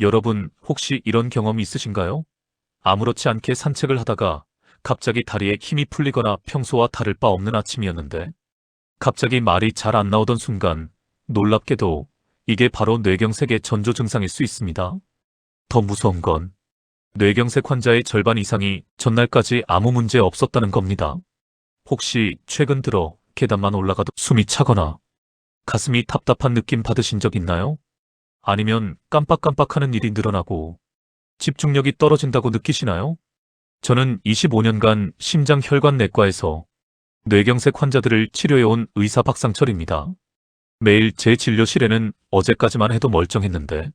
여러분, 혹시 이런 경험이 있으신가요? 아무렇지 않게 산책을 하다가 갑자기 다리에 힘이 풀리거나 평소와 다를 바 없는 아침이었는데 갑자기 말이 잘 안 나오던 순간 놀랍게도 이게 바로 뇌경색의 전조 증상일 수 있습니다. 더 무서운 건 뇌경색 환자의 절반 이상이 전날까지 아무 문제 없었다는 겁니다. 혹시 최근 들어 계단만 올라가도 숨이 차거나 가슴이 답답한 느낌 받으신 적 있나요? 아니면 깜빡깜빡하는 일이 늘어나고 집중력이 떨어진다고 느끼시나요? 저는 25년간 심장혈관내과에서 뇌경색 환자들을 치료해온 의사 박상철입니다. 매일 제 진료실에는 어제까지만 해도 멀쩡했는데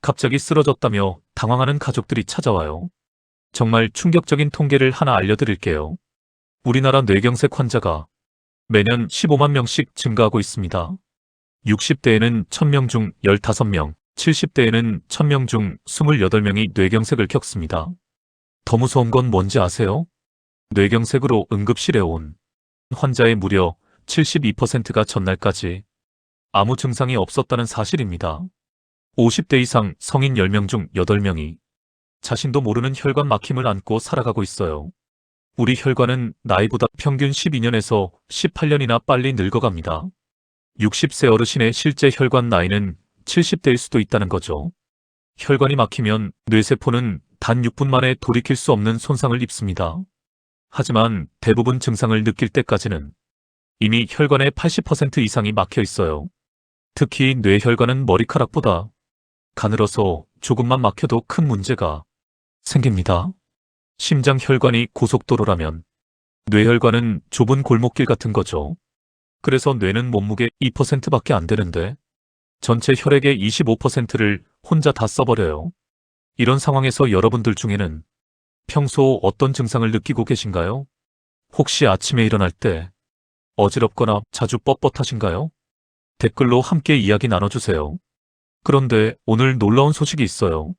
갑자기 쓰러졌다며 당황하는 가족들이 찾아와요. 정말 충격적인 통계를 하나 알려드릴게요. 우리나라 뇌경색 환자가 매년 15만 명씩 증가하고 있습니다. 60대에는 1000명 중 15명, 70대에는 1000명 중 28명이 뇌경색을 겪습니다. 더 무서운 건 뭔지 아세요? 뇌경색으로 응급실에 온 환자의 무려 72%가 전날까지 아무 증상이 없었다는 사실입니다. 50대 이상 성인 10명 중 8명이 자신도 모르는 혈관 막힘을 안고 살아가고 있어요. 우리 혈관은 나이보다 평균 12년에서 18년이나 빨리 늙어갑니다. 60세 어르신의 실제 혈관 나이는 70대일 수도 있다는 거죠. 혈관이 막히면 뇌세포는 단 6분 만에 돌이킬 수 없는 손상을 입습니다. 하지만 대부분 증상을 느낄 때까지는 이미 혈관의 80% 이상이 막혀 있어요. 특히 뇌혈관은 머리카락보다 가늘어서 조금만 막혀도 큰 문제가 생깁니다. 심장혈관이 고속도로라면 뇌혈관은 좁은 골목길 같은 거죠. 그래서 뇌는 몸무게 2%밖에 안 되는데 전체 혈액의 25%를 혼자 다 써버려요. 이런 상황에서 여러분들 중에는 평소 어떤 증상을 느끼고 계신가요? 혹시 아침에 일어날 때 어지럽거나 자주 뻣뻣하신가요? 댓글로 함께 이야기 나눠주세요. 그런데 오늘 놀라운 소식이 있어요.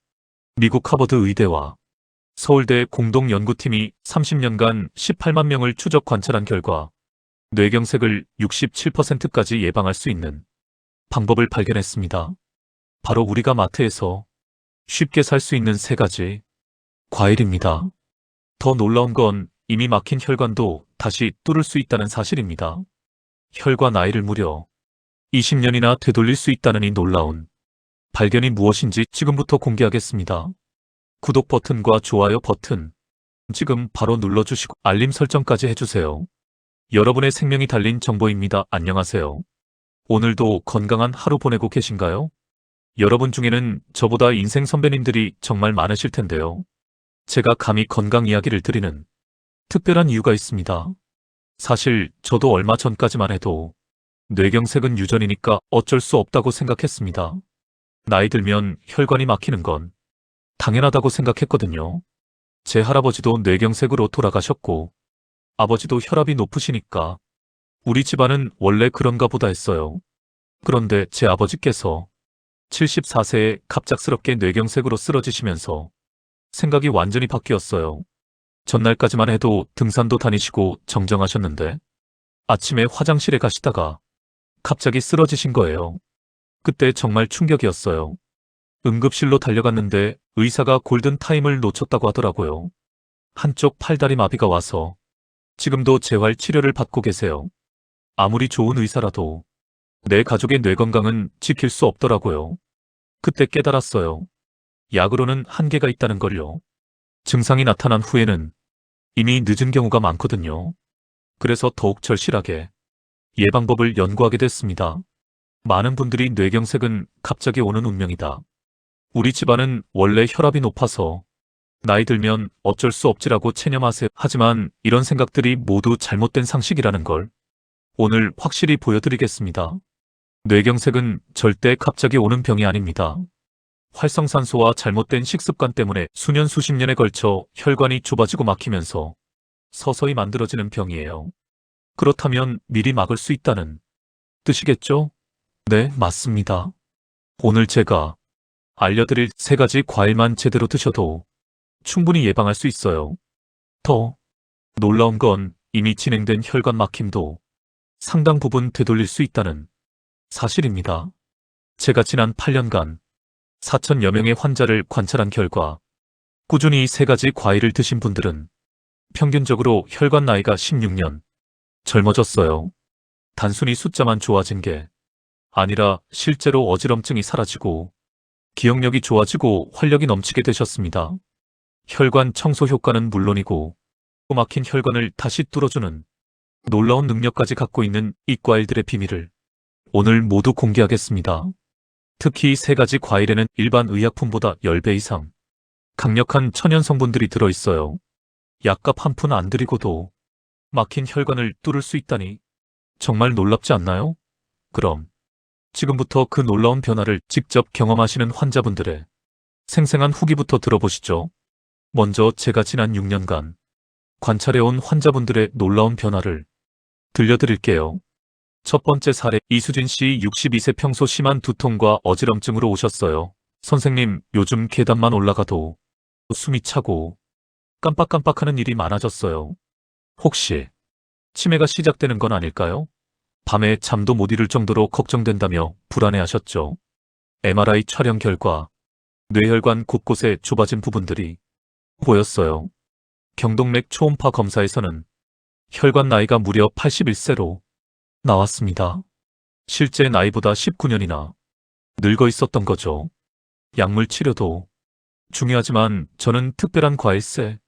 미국 하버드 의대와 서울대 공동연구팀이 30년간 18만 명을 추적 관찰한 결과 뇌경색을 67%까지 예방할 수 있는 방법을 발견했습니다. 바로 우리가 마트에서 쉽게 살 수 있는 3가지 과일입니다. 더 놀라운 건 이미 막힌 혈관도 다시 뚫을 수 있다는 사실입니다. 혈관 나이를 무려 20년이나 되돌릴 수 있다는 이 놀라운 발견이 무엇인지 지금부터 공개하겠습니다. 구독 버튼과 좋아요 버튼 지금 바로 눌러주시고 알림 설정까지 해주세요. 여러분의 생명이 달린 정보입니다. 안녕하세요. 오늘도 건강한 하루 보내고 계신가요? 여러분 중에는 저보다 인생 선배님들이 정말 많으실 텐데요. 제가 감히 건강 이야기를 드리는 특별한 이유가 있습니다. 사실 저도 얼마 전까지만 해도 뇌경색은 유전이니까 어쩔 수 없다고 생각했습니다. 나이 들면 혈관이 막히는 건 당연하다고 생각했거든요. 제 할아버지도 뇌경색으로 돌아가셨고 아버지도 혈압이 높으시니까 우리 집안은 원래 그런가 보다 했어요. 그런데 제 아버지께서 74세에 갑작스럽게 뇌경색으로 쓰러지시면서 생각이 완전히 바뀌었어요. 전날까지만 해도 등산도 다니시고 정정하셨는데 아침에 화장실에 가시다가 갑자기 쓰러지신 거예요. 그때 정말 충격이었어요. 응급실로 달려갔는데 의사가 골든타임을 놓쳤다고 하더라고요. 한쪽 팔다리 마비가 와서 지금도 재활 치료를 받고 계세요. 아무리 좋은 의사라도 내 가족의 뇌 건강은 지킬 수 없더라고요. 그때 깨달았어요. 약으로는 한계가 있다는 걸요. 증상이 나타난 후에는 이미 늦은 경우가 많거든요. 그래서 더욱 절실하게 예방법을 연구하게 됐습니다. 많은 분들이 뇌경색은 갑자기 오는 운명이다. 우리 집안은 원래 혈압이 높아서 나이 들면 어쩔 수 없지라고 체념하세요. 하지만 이런 생각들이 모두 잘못된 상식이라는 걸 오늘 확실히 보여드리겠습니다. 뇌경색은 절대 갑자기 오는 병이 아닙니다. 활성산소와 잘못된 식습관 때문에 수년 수십 년에 걸쳐 혈관이 좁아지고 막히면서 서서히 만들어지는 병이에요. 그렇다면 미리 막을 수 있다는 뜻이겠죠? 네, 맞습니다. 오늘 제가 알려드릴 3가지 과일만 제대로 드셔도 충분히 예방할 수 있어요. 더 놀라운 건 이미 진행된 혈관 막힘도 상당 부분 되돌릴 수 있다는 사실입니다. 제가 지난 8년간 4천여 명의 환자를 관찰한 결과 꾸준히 세 가지 과일을 드신 분들은 평균적으로 혈관 나이가 16년 젊어졌어요. 단순히 숫자만 좋아진 게 아니라 실제로 어지럼증이 사라지고 기억력이 좋아지고 활력이 넘치게 되셨습니다. 혈관 청소 효과는 물론이고 막힌 혈관을 다시 뚫어주는 놀라운 능력까지 갖고 있는 이 과일들의 비밀을 오늘 모두 공개하겠습니다. 특히 세 가지 과일에는 일반 의약품보다 10배 이상 강력한 천연 성분들이 들어있어요. 약값 한 푼 안 들이고도 막힌 혈관을 뚫을 수 있다니 정말 놀랍지 않나요? 그럼 지금부터 그 놀라운 변화를 직접 경험하시는 환자분들의 생생한 후기부터 들어보시죠. 먼저 제가 지난 6년간 관찰해온 환자분들의 놀라운 변화를 들려드릴게요. 첫 번째 사례, 이수진 씨 62세 평소 심한 두통과 어지럼증으로 오셨어요. 선생님, 요즘 계단만 올라가도 숨이 차고 깜빡깜빡하는 일이 많아졌어요. 혹시 치매가 시작되는 건 아닐까요? 밤에 잠도 못 이룰 정도로 걱정된다며 불안해하셨죠. MRI 촬영 결과 뇌혈관 곳곳에 좁아진 부분들이 보였어요. 경동맥 초음파 검사에서는 혈관 나이가 무려 81세로 나왔습니다. 실제 나이보다 19년이나 늙어 있었던 거죠. 약물 치료도 중요하지만 저는 특별한 과일세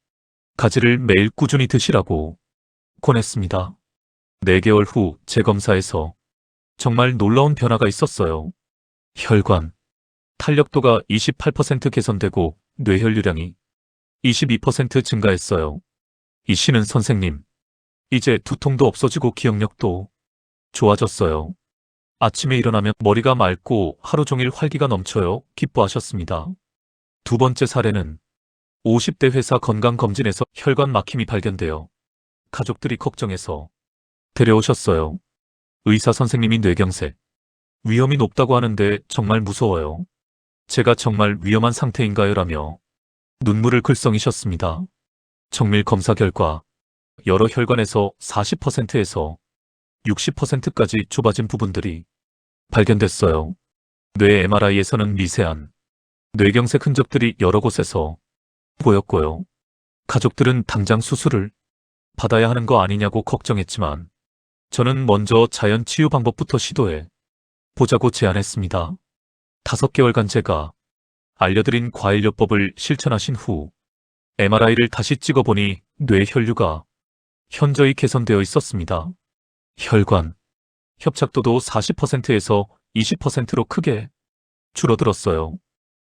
가지를 매일 꾸준히 드시라고 권했습니다. 4개월 후 재검사에서 정말 놀라운 변화가 있었어요. 혈관 탄력도가 28% 개선되고 뇌혈류량이 22% 증가했어요. 이 씨는 선생님, 이제 두통도 없어지고 기억력도 좋아졌어요. 아침에 일어나면 머리가 맑고 하루 종일 활기가 넘쳐요. 기뻐하셨습니다. 두 번째 사례는 50대 회사 건강검진에서 혈관 막힘이 발견되어 가족들이 걱정해서 데려오셨어요. 의사 선생님이 뇌경색 위험이 높다고 하는데 정말 무서워요. 제가 정말 위험한 상태인가요? 라며 눈물을 글썽이셨습니다. 정밀 검사 결과 여러 혈관에서 40%에서 60%까지 좁아진 부분들이 발견됐어요. 뇌 MRI에서는 미세한 뇌경색 흔적들이 여러 곳에서 보였고요. 가족들은 당장 수술을 받아야 하는 거 아니냐고 걱정했지만 저는 먼저 자연 치유 방법부터 시도해 보자고 제안했습니다. 5개월간 제가 알려드린 과일요법을 실천하신 후 MRI를 다시 찍어보니 뇌혈류가 현저히 개선되어 있었습니다. 혈관 협착도도 40%에서 20%로 크게 줄어들었어요.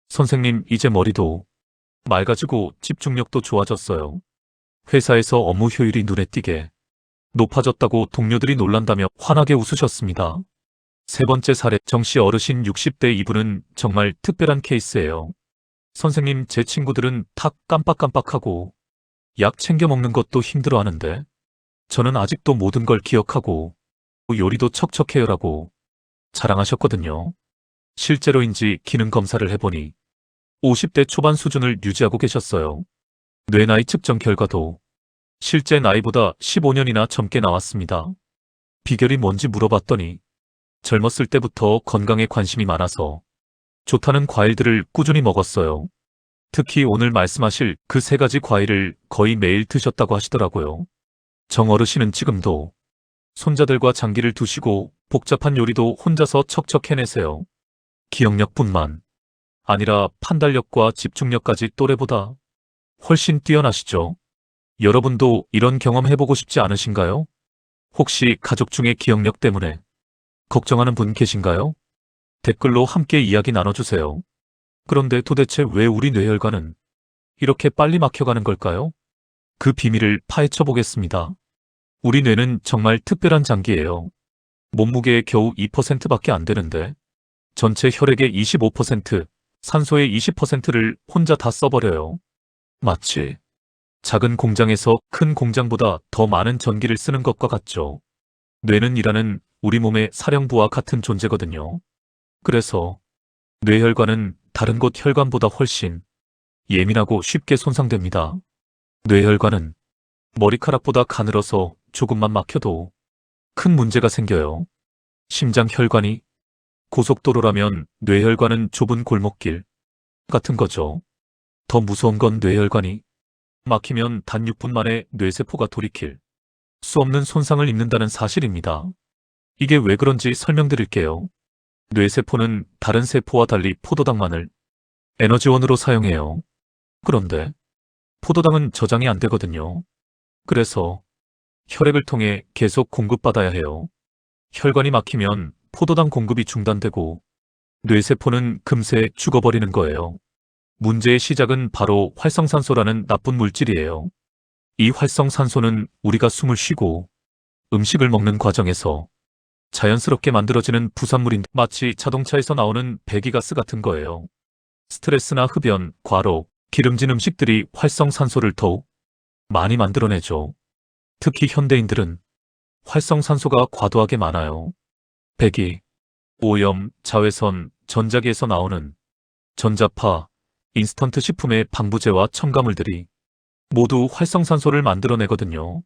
선생님, 이제 머리도 맑아지고 집중력도 좋아졌어요. 회사에서 업무 효율이 눈에 띄게 높아졌다고 동료들이 놀란다며 환하게 웃으셨습니다. 세 번째 사례, 정씨 어르신 60대 이분은 정말 특별한 케이스예요. 선생님, 제 친구들은 탁 깜빡깜빡하고 약 챙겨 먹는 것도 힘들어하는데 저는 아직도 모든 걸 기억하고 요리도 척척해요라고 자랑하셨거든요. 실제로인지 기능 검사를 해보니 50대 초반 수준을 유지하고 계셨어요. 뇌 나이 측정 결과도 실제 나이보다 15년이나 젊게 나왔습니다. 비결이 뭔지 물어봤더니 젊었을 때부터 건강에 관심이 많아서 좋다는 과일들을 꾸준히 먹었어요. 특히 오늘 말씀하실 그 3가지 과일을 거의 매일 드셨다고 하시더라고요. 정 어르신은 지금도 손자들과 장기를 두시고 복잡한 요리도 혼자서 척척 해내세요. 기억력뿐만 아니라 판단력과 집중력까지 또래보다 훨씬 뛰어나시죠. 여러분도 이런 경험 해보고 싶지 않으신가요? 혹시 가족 중에 기억력 때문에 걱정하는 분 계신가요? 댓글로 함께 이야기 나눠주세요. 그런데 도대체 왜 우리 뇌혈관은 이렇게 빨리 막혀가는 걸까요? 그 비밀을 파헤쳐 보겠습니다. 우리 뇌는 정말 특별한 장기예요. 몸무게의 겨우 2%밖에 안 되는데 전체 혈액의 25%, 산소의 20%를 혼자 다 써버려요. 마치 작은 공장에서 큰 공장보다 더 많은 전기를 쓰는 것과 같죠. 뇌는 일하는 우리 몸의 사령부와 같은 존재거든요. 그래서 뇌혈관은 다른 곳 혈관보다 훨씬 예민하고 쉽게 손상됩니다. 뇌혈관은 머리카락보다 가늘어서 조금만 막혀도 큰 문제가 생겨요. 심장 혈관이 고속도로라면 뇌혈관은 좁은 골목길, 같은 거죠. 더 무서운 건 뇌혈관이 막히면 단 6분 만에 뇌세포가 돌이킬 수 없는 손상을 입는다는 사실입니다. 이게 왜 그런지 설명드릴게요. 뇌세포는 다른 세포와 달리 포도당만을 에너지원으로 사용해요. 그런데 포도당은 저장이 안 되거든요. 그래서 혈액을 통해 계속 공급받아야 해요. 혈관이 막히면 포도당 공급이 중단되고 뇌세포는 금세 죽어버리는 거예요. 문제의 시작은 바로 활성산소라는 나쁜 물질이에요. 이 활성산소는 우리가 숨을 쉬고 음식을 먹는 과정에서 자연스럽게 만들어지는 부산물인데 마치 자동차에서 나오는 배기가스 같은 거예요. 스트레스나 흡연, 과로, 기름진 음식들이 활성산소를 더욱 많이 만들어내죠. 특히 현대인들은 활성산소가 과도하게 많아요. 배기, 오염, 자외선, 전자기에서 나오는 전자파, 인스턴트 식품의 방부제와 첨가물들이 모두 활성산소를 만들어내거든요.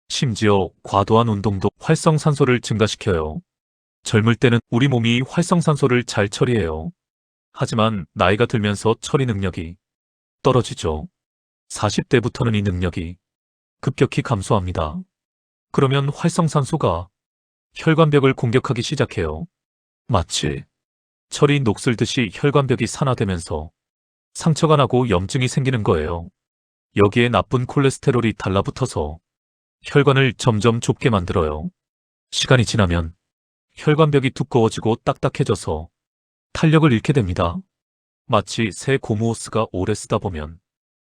심지어 과도한 운동도 활성산소를 증가시켜요. 젊을 때는 우리 몸이 활성산소를 잘 처리해요. 하지만 나이가 들면서 처리 능력이 떨어지죠. 40대부터는 이 능력이 급격히 감소합니다. 그러면 활성산소가 혈관벽을 공격하기 시작해요. 마치 철이 녹슬듯이 혈관벽이 산화되면서 상처가 나고 염증이 생기는 거예요. 여기에 나쁜 콜레스테롤이 달라붙어서 혈관을 점점 좁게 만들어요. 시간이 지나면 혈관벽이 두꺼워지고 딱딱해져서 탄력을 잃게 됩니다. 마치 새 고무호스가 오래 쓰다 보면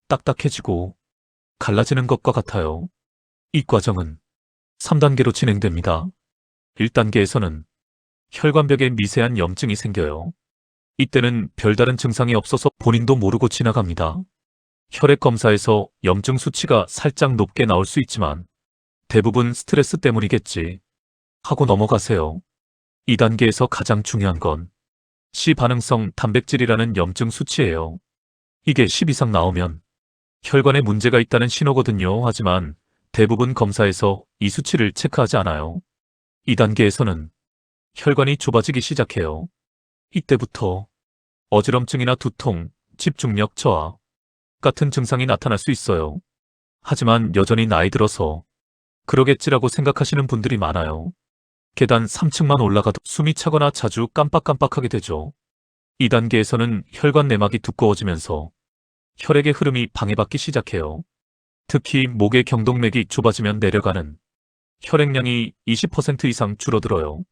딱딱해지고 갈라지는 것과 같아요. 이 과정은 3단계로 진행됩니다. 1단계에서는 혈관벽에 미세한 염증이 생겨요. 이때는 별다른 증상이 없어서 본인도 모르고 지나갑니다. 혈액 검사에서 염증 수치가 살짝 높게 나올 수 있지만 대부분 스트레스 때문이겠지 하고 넘어가세요. 2단계에서 가장 중요한 건 C반응성 단백질이라는 염증 수치예요. 이게 10 이상 나오면 혈관에 문제가 있다는 신호거든요. 하지만 대부분 검사에서 이 수치를 체크하지 않아요. 2단계에서는 혈관이 좁아지기 시작해요. 이때부터 어지럼증이나 두통, 집중력 저하 같은 증상이 나타날 수 있어요. 하지만 여전히 나이 들어서 그러겠지라고 생각하시는 분들이 많아요. 계단 3층만 올라가도 숨이 차거나 자주 깜빡깜빡하게 되죠. 2단계에서는 혈관 내막이 두꺼워지면서 혈액의 흐름이 방해받기 시작해요. 특히 목의 경동맥이 좁아지면 내려가는 혈액량이 20% 이상 줄어들어요.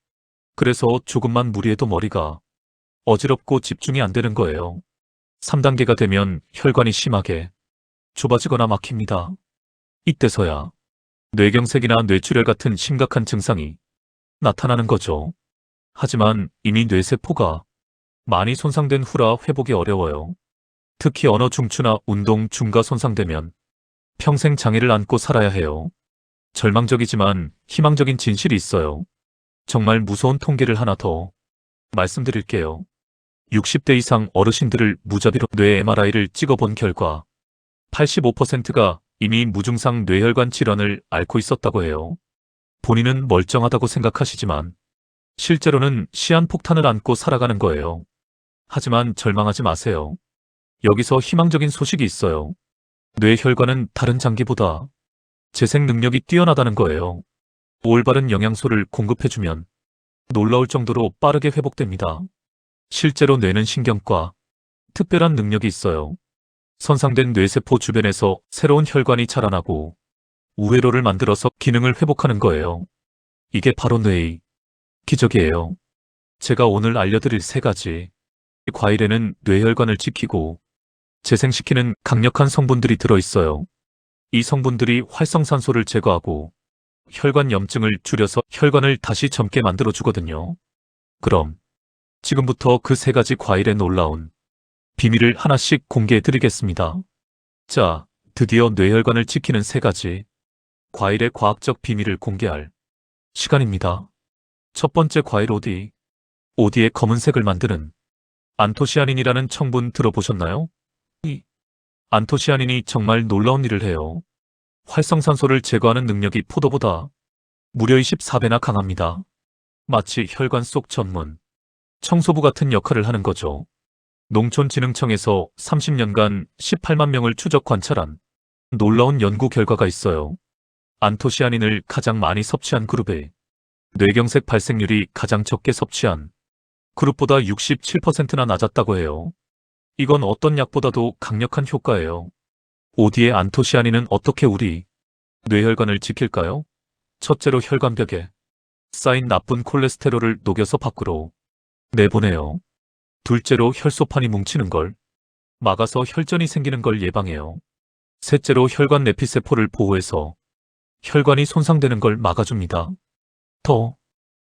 그래서 조금만 무리해도 머리가 어지럽고 집중이 안 되는 거예요. 3단계가 되면 혈관이 심하게 좁아지거나 막힙니다. 이때서야 뇌경색이나 뇌출혈 같은 심각한 증상이 나타나는 거죠. 하지만 이미 뇌세포가 많이 손상된 후라 회복이 어려워요. 특히 언어 중추나 운동 중가 손상되면 평생 장애를 안고 살아야 해요. 절망적이지만 희망적인 진실이 있어요. 정말 무서운 통계를 하나 더 말씀드릴게요. 60대 이상 어르신들을 무자비로 뇌 MRI를 찍어본 결과 85%가 이미 무증상 뇌혈관 질환을 앓고 있었다고 해요. 본인은 멀쩡하다고 생각하시지만 실제로는 시한폭탄을 안고 살아가는 거예요. 하지만 절망하지 마세요. 여기서 희망적인 소식이 있어요. 뇌혈관은 다른 장기보다 재생 능력이 뛰어나다는 거예요. 올바른 영양소를 공급해주면 놀라울 정도로 빠르게 회복됩니다. 실제로 뇌는 신경과 특별한 능력이 있어요. 손상된 뇌세포 주변에서 새로운 혈관이 자라나고 우회로를 만들어서 기능을 회복하는 거예요. 이게 바로 뇌의 기적이에요. 제가 오늘 알려드릴 3가지 과일에는 뇌혈관을 지키고 재생시키는 강력한 성분들이 들어있어요. 이 성분들이 활성산소를 제거하고 혈관 염증을 줄여서 혈관을 다시 젊게 만들어주거든요. 그럼 지금부터 그 3가지 과일의 놀라운 비밀을 하나씩 공개해드리겠습니다. 자, 드디어 뇌혈관을 지키는 3가지 과일의 과학적 비밀을 공개할 시간입니다. 첫 번째 과일 오디. 오디의 검은색을 만드는 안토시아닌이라는 성분 들어보셨나요? 이 안토시아닌이 정말 놀라운 일을 해요. 활성산소를 제거하는 능력이 포도보다 무려 24배나 강합니다. 마치 혈관 속 전문 청소부 같은 역할을 하는 거죠. 농촌진흥청에서 30년간 18만 명을 추적 관찰한 놀라운 연구 결과가 있어요. 안토시아닌을 가장 많이 섭취한 그룹에 뇌경색 발생률이 가장 적게 섭취한 그룹보다 67%나 낮았다고 해요. 이건 어떤 약보다도 강력한 효과예요. OD의 안토시아닌은 어떻게 우리 뇌혈관을 지킬까요? 첫째로 혈관벽에 쌓인 나쁜 콜레스테롤을 녹여서 밖으로 내보내요. 둘째로 혈소판이 뭉치는 걸 막아서 혈전이 생기는 걸 예방해요. 셋째로 혈관 내피세포를 보호해서 혈관이 손상되는 걸 막아줍니다. 더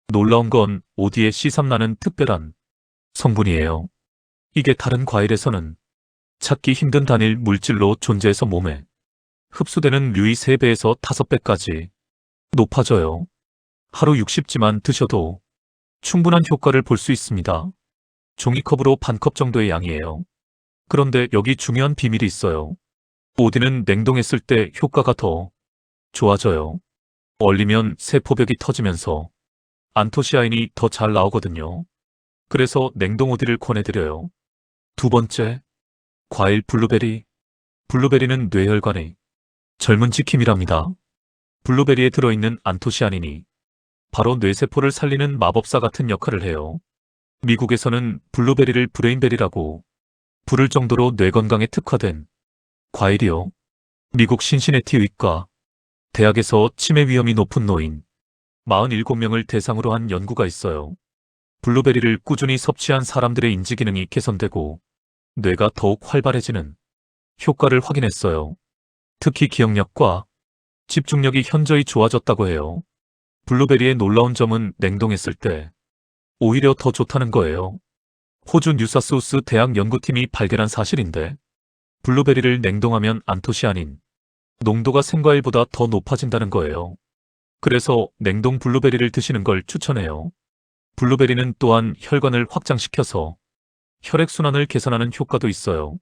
놀라운 건 OD의 C3라는 특별한 성분이에요. 이게 다른 과일에서는 찾기 힘든 단일 물질로 존재해서 몸에 흡수되는 류의 3배에서 5배까지 높아져요. 하루 60지만 드셔도 충분한 효과를 볼 수 있습니다. 종이컵으로 반컵 정도의 양이에요. 그런데 여기 중요한 비밀이 있어요. OD는 냉동했을 때 효과가 더 좋아져요. 얼리면 세포벽이 터지면서 안토시아닌이 더 잘 나오거든요. 그래서 냉동 OD를 권해드려요. 두 번째, 과일 블루베리. 블루베리는 뇌혈관의 젊은 지킴이랍니다. 블루베리에 들어있는 안토시아닌이 바로 뇌세포를 살리는 마법사 같은 역할을 해요. 미국에서는 블루베리를 브레인베리라고 부를 정도로 뇌 건강에 특화된 과일이요. 미국 신시내티 의과 대학에서 치매 위험이 높은 노인 47명을 대상으로 한 연구가 있어요. 블루베리를 꾸준히 섭취한 사람들의 인지 기능이 개선되고 뇌가 더욱 활발해지는 효과를 확인했어요. 특히 기억력과 집중력이 현저히 좋아졌다고 해요. 블루베리의 놀라운 점은 냉동했을 때 오히려 더 좋다는 거예요. 호주 뉴사우스 대학 연구팀이 발견한 사실인데 블루베리를 냉동하면 안토시아닌 농도가 생과일보다 더 높아진다는 거예요. 그래서 냉동 블루베리를 드시는 걸 추천해요. 블루베리는 또한 혈관을 확장시켜서 혈액순환을 개선하는 효과도 있어요.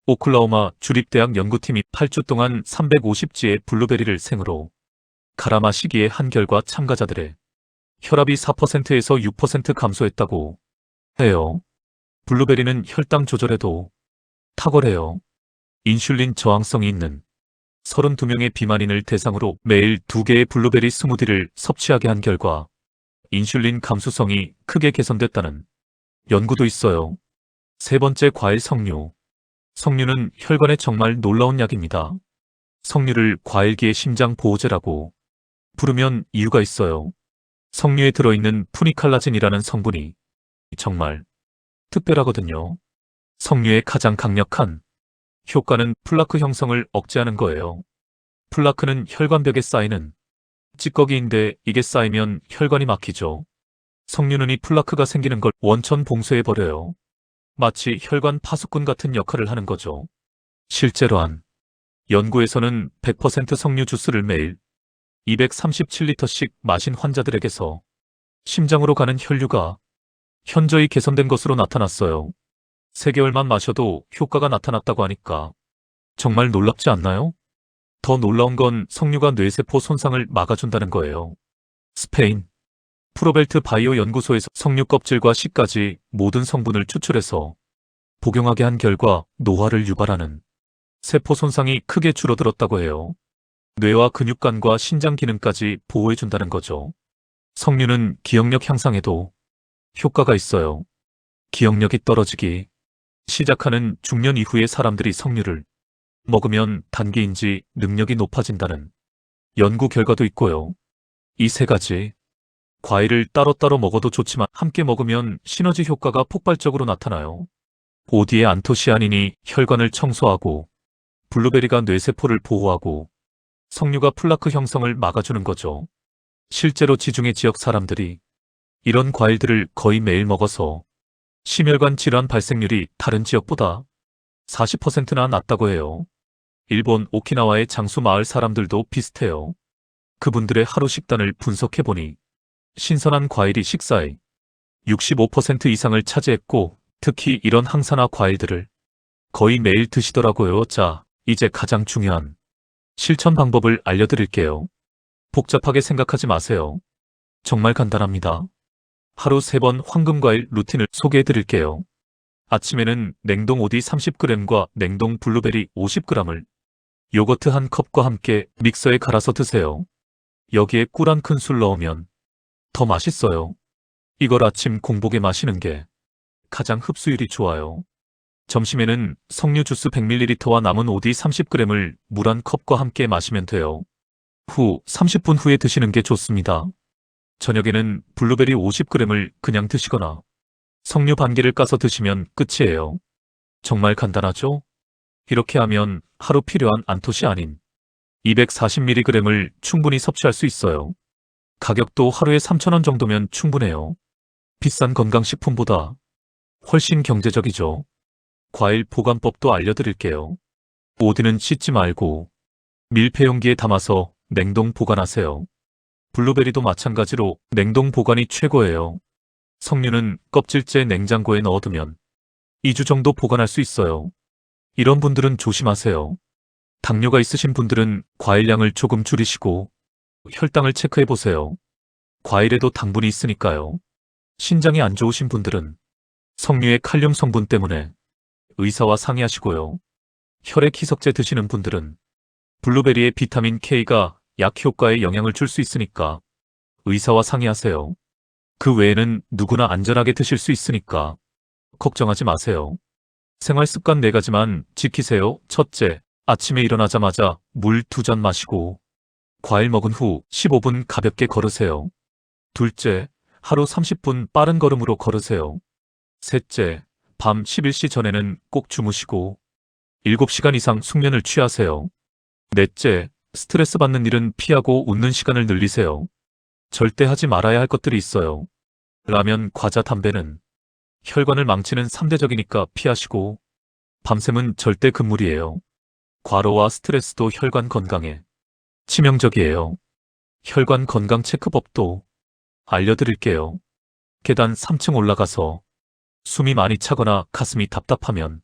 오클라호마 주립대학 연구팀이 8주 동안 350지의 블루베리를 생으로 갈아 마시기에 한 결과 참가자들의 혈압이 4%에서 6% 감소했다고 해요. 블루베리는 혈당 조절에도 탁월해요. 인슐린 저항성이 있는 32명의 비만인을 대상으로 매일 2개의 블루베리 스무디를 섭취하게 한 결과 인슐린 감수성이 크게 개선됐다는 연구도 있어요. 세 번째, 과일 석류. 석류는 혈관에 정말 놀라운 약입니다. 석류를 과일기의 심장 보호제라고 부르면 이유가 있어요. 석류에 들어있는 푸니칼라진이라는 성분이 정말 특별하거든요. 석류의 가장 강력한 효과는 플라크 형성을 억제하는 거예요. 플라크는 혈관벽에 쌓이는 찌꺼기인데 이게 쌓이면 혈관이 막히죠. 석류는 이 플라크가 생기는 걸 원천 봉쇄해버려요. 마치 혈관 파수꾼 같은 역할을 하는 거죠. 실제로 한 연구에서는 100% 석류 주스를 매일 237리터씩 마신 환자들에게서 심장으로 가는 혈류가 현저히 개선된 것으로 나타났어요. 3개월만 마셔도 효과가 나타났다고 하니까 정말 놀랍지 않나요? 더 놀라운 건 석류가 뇌세포 손상을 막아준다는 거예요. 스페인 프로벨트 바이오 연구소에서 석류 껍질과 씨까지 모든 성분을 추출해서 복용하게 한 결과 노화를 유발하는 세포 손상이 크게 줄어들었다고 해요. 뇌와 근육관과 신장 기능까지 보호해준다는 거죠. 석류는 기억력 향상에도 효과가 있어요. 기억력이 떨어지기 시작하는 중년 이후의 사람들이 석류를 먹으면 단기인지 능력이 높아진다는 연구 결과도 있고요. 이 3가지 과일을 따로따로 먹어도 좋지만 함께 먹으면 시너지 효과가 폭발적으로 나타나요. OD의 안토시아닌이 혈관을 청소하고 블루베리가 뇌세포를 보호하고 석류가 플라크 형성을 막아주는 거죠. 실제로 지중해 지역 사람들이 이런 과일들을 거의 매일 먹어서 심혈관 질환 발생률이 다른 지역보다 40%나 낮다고 해요. 일본 오키나와의 장수 마을 사람들도 비슷해요. 그분들의 하루 식단을 분석해보니 신선한 과일이 식사의 65% 이상을 차지했고 특히 이런 항산화 과일들을 거의 매일 드시더라고요. 자, 이제 가장 중요한 실천 방법을 알려드릴게요. 복잡하게 생각하지 마세요. 정말 간단합니다. 하루 3번 황금과일 루틴을 소개해드릴게요. 아침에는 냉동 오디 30g과 냉동 블루베리 50g을 요거트 한 컵과 함께 믹서에 갈아서 드세요. 여기에 꿀 한 큰술 넣으면 더 맛있어요. 이걸 아침 공복에 마시는 게 가장 흡수율이 좋아요. 점심에는 석류 주스 100ml와 남은 오디 30g을 물 한 컵과 함께 마시면 돼요. 후 30분 후에 드시는 게 좋습니다. 저녁에는 블루베리 50g을 그냥 드시거나 석류 반 개를 까서 드시면 끝이에요. 정말 간단하죠? 이렇게 하면 하루 필요한 안토시 아닌 240mg을 충분히 섭취할 수 있어요. 가격도 하루에 3,000원 정도면 충분해요. 비싼 건강식품보다 훨씬 경제적이죠. 과일 보관법도 알려드릴게요. 오디는 씻지 말고 밀폐용기에 담아서 냉동 보관하세요. 블루베리도 마찬가지로 냉동 보관이 최고예요. 석류는 껍질째 냉장고에 넣어두면 2주 정도 보관할 수 있어요. 이런 분들은 조심하세요. 당뇨가 있으신 분들은 과일량을 조금 줄이시고 혈당을 체크해보세요. 과일에도 당분이 있으니까요. 신장이 안 좋으신 분들은 석류의 칼륨 성분 때문에 의사와 상의하시고요. 혈액 희석제 드시는 분들은 블루베리의 비타민 K가 약 효과에 영향을 줄 수 있으니까 의사와 상의하세요. 그 외에는 누구나 안전하게 드실 수 있으니까 걱정하지 마세요. 생활 습관 4가지만 지키세요. 첫째, 아침에 일어나자마자 물 2잔 마시고 과일 먹은 후 15분 가볍게 걸으세요. 둘째, 하루 30분 빠른 걸음으로 걸으세요. 셋째, 밤 11시 전에는 꼭 주무시고 7시간 이상 숙면을 취하세요. 넷째, 스트레스 받는 일은 피하고 웃는 시간을 늘리세요. 절대 하지 말아야 할 것들이 있어요. 라면, 과자, 담배는 혈관을 망치는 3대적이니까 피하시고 밤샘은 절대 금물이에요. 과로와 스트레스도 혈관 건강에 치명적이에요. 혈관 건강 체크법도 알려드릴게요. 계단 3층 올라가서 숨이 많이 차거나 가슴이 답답하면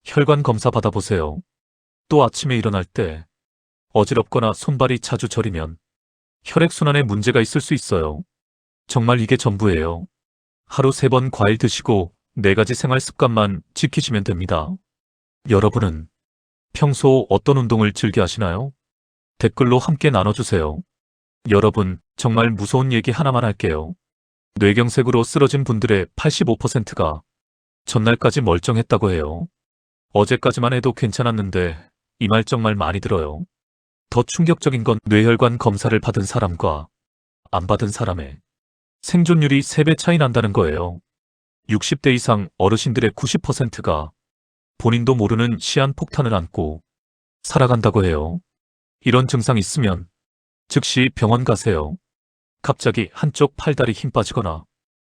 혈관 검사 받아보세요. 또 아침에 일어날 때 어지럽거나 손발이 자주 저리면 혈액순환에 문제가 있을 수 있어요. 정말 이게 전부예요. 하루 3번 과일 드시고 4가지 생활 습관만 지키시면 됩니다. 여러분은 평소 어떤 운동을 즐겨 하시나요? 댓글로 함께 나눠주세요. 여러분, 정말 무서운 얘기 하나만 할게요. 뇌경색으로 쓰러진 분들의 85%가 전날까지 멀쩡했다고 해요. 어제까지만 해도 괜찮았는데 이 말 정말 많이 들어요. 더 충격적인 건 뇌혈관 검사를 받은 사람과 안 받은 사람의 생존율이 3배 차이 난다는 거예요. 60대 이상 어르신들의 90%가 본인도 모르는 시한폭탄을 안고 살아간다고 해요. 이런 증상 있으면 즉시 병원 가세요. 갑자기 한쪽 팔다리 힘 빠지거나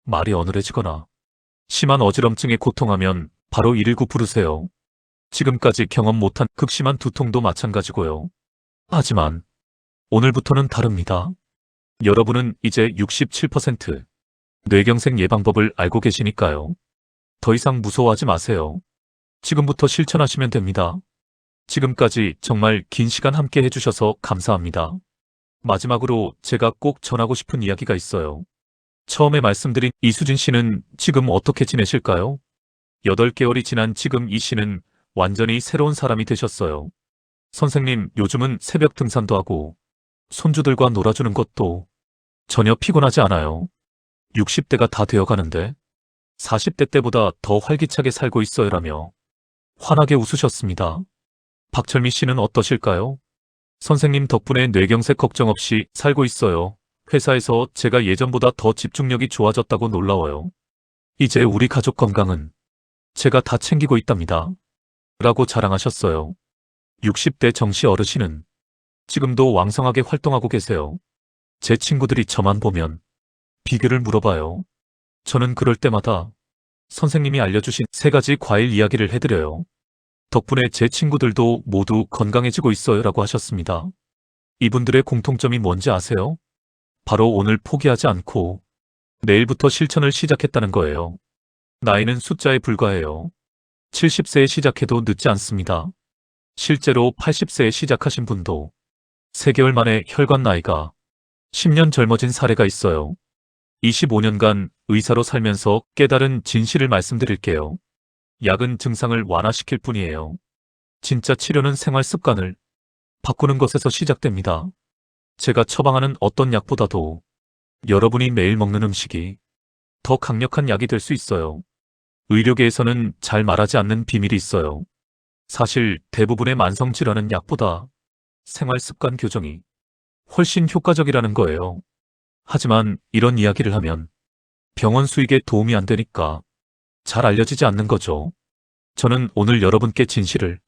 말이 어눌해지거나 심한 어지럼증에 고통하면 바로 119 부르세요. 지금까지 경험 못한 극심한 두통도 마찬가지고요. 하지만 오늘부터는 다릅니다. 여러분은 이제 67% 뇌경색 예방법을 알고 계시니까요. 더 이상 무서워하지 마세요. 지금부터 실천하시면 됩니다. 지금까지 정말 긴 시간 함께 해주셔서 감사합니다. 마지막으로 제가 꼭 전하고 싶은 이야기가 있어요. 처음에 말씀드린 이수진 씨는 지금 어떻게 지내실까요? 8개월이 지난 지금 이 씨는 완전히 새로운 사람이 되셨어요. 선생님, 요즘은 새벽 등산도 하고 손주들과 놀아주는 것도 전혀 피곤하지 않아요. 60대가 다 되어가는데 40대 때보다 더 활기차게 살고 있어요라며 환하게 웃으셨습니다. 박철미 씨는 어떠실까요? 선생님 덕분에 뇌경색 걱정 없이 살고 있어요. 회사에서 제가 예전보다 더 집중력이 좋아졌다고 놀라워요. 이제 우리 가족 건강은 제가 다 챙기고 있답니다. 라고 자랑하셨어요. 60대 정씨 어르신은 지금도 왕성하게 활동하고 계세요. 제 친구들이 저만 보면 비결을 물어봐요. 저는 그럴 때마다 선생님이 알려주신 3가지 과일 이야기를 해드려요. 덕분에 제 친구들도 모두 건강해지고 있어요 라고 하셨습니다. 이분들의 공통점이 뭔지 아세요? 바로 오늘 포기하지 않고 내일부터 실천을 시작했다는 거예요. 나이는 숫자에 불과해요. 70세에 시작해도 늦지 않습니다. 실제로 80세에 시작하신 분도 3개월 만에 혈관 나이가 10년 젊어진 사례가 있어요. 25년간 의사로 살면서 깨달은 진실을 말씀드릴게요. 약은 증상을 완화시킬 뿐이에요. 진짜 치료는 생활 습관을 바꾸는 것에서 시작됩니다. 제가 처방하는 어떤 약보다도 여러분이 매일 먹는 음식이 더 강력한 약이 될 수 있어요. 의료계에서는 잘 말하지 않는 비밀이 있어요. 사실 대부분의 만성질환은 약보다 생활 습관 교정이 훨씬 효과적이라는 거예요. 하지만 이런 이야기를 하면 병원 수익에 도움이 안 되니까 잘 알려지지 않는 거죠. 저는 오늘 여러분께 진실을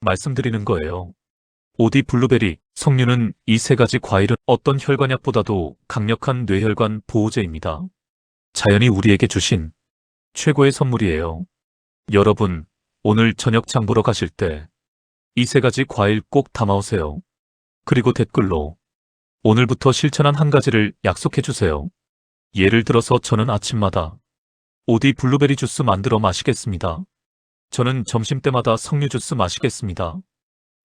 말씀드리는 거예요. 오디 블루베리, 석류는 이 세 가지 과일은 어떤 혈관약보다도 강력한 뇌혈관 보호제입니다. 자연이 우리에게 주신 최고의 선물이에요. 여러분, 오늘 저녁 장 보러 가실 때 이 세 가지 과일 꼭 담아오세요. 그리고 댓글로 오늘부터 실천한 한 가지를 약속해 주세요. 예를 들어서 저는 아침마다 오디 블루베리 주스 만들어 마시겠습니다. 저는 점심때마다 석류 주스 마시겠습니다.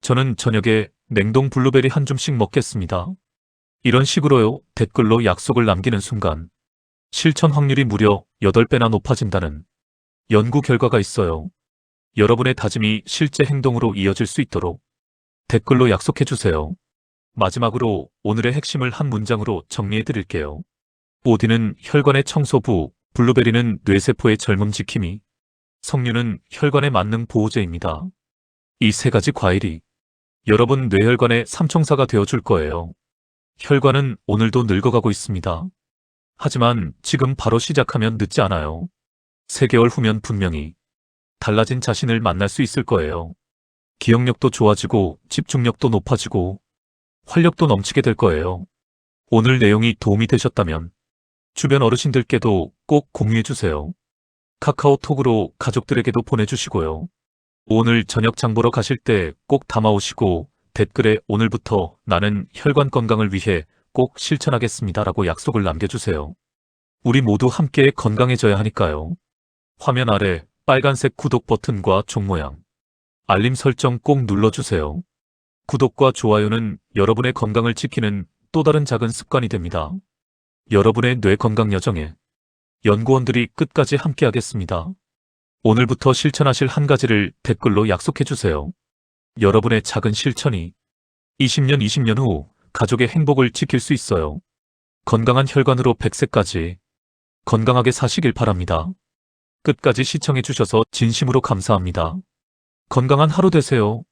저는 저녁에 냉동 블루베리 한 줌씩 먹겠습니다. 이런 식으로요. 댓글로 약속을 남기는 순간 실천 확률이 무려 8배나 높아진다는 연구 결과가 있어요. 여러분의 다짐이 실제 행동으로 이어질 수 있도록 댓글로 약속해 주세요. 마지막으로 오늘의 핵심을 한 문장으로 정리해 드릴게요. 오디는 혈관의 청소부, 블루베리는 뇌세포의 젊음 지킴이, 석류는 혈관의 만능 보호제입니다. 이 세 가지 과일이 여러분 뇌혈관의 삼총사가 되어줄 거예요. 혈관은 오늘도 늙어가고 있습니다. 하지만 지금 바로 시작하면 늦지 않아요. 3개월 후면 분명히 달라진 자신을 만날 수 있을 거예요. 기억력도 좋아지고 집중력도 높아지고 활력도 넘치게 될 거예요. 오늘 내용이 도움이 되셨다면 주변 어르신들께도 꼭 공유해주세요. 카카오톡으로 가족들에게도 보내주시고요. 오늘 저녁 장 보러 가실 때 꼭 담아오시고 댓글에 오늘부터 나는 혈관 건강을 위해 꼭 실천하겠습니다라고 약속을 남겨주세요. 우리 모두 함께 건강해져야 하니까요. 화면 아래 빨간색 구독 버튼과 종 모양 알림 설정 꼭 눌러주세요. 구독과 좋아요는 여러분의 건강을 지키는 또 다른 작은 습관이 됩니다. 여러분의 뇌 건강 여정에 연구원들이 끝까지 함께하겠습니다. 오늘부터 실천하실 한 가지를 댓글로 약속해주세요. 여러분의 작은 실천이 20년 후 가족의 행복을 지킬 수 있어요. 건강한 혈관으로 100세까지 건강하게 사시길 바랍니다. 끝까지 시청해주셔서 진심으로 감사합니다. 건강한 하루 되세요.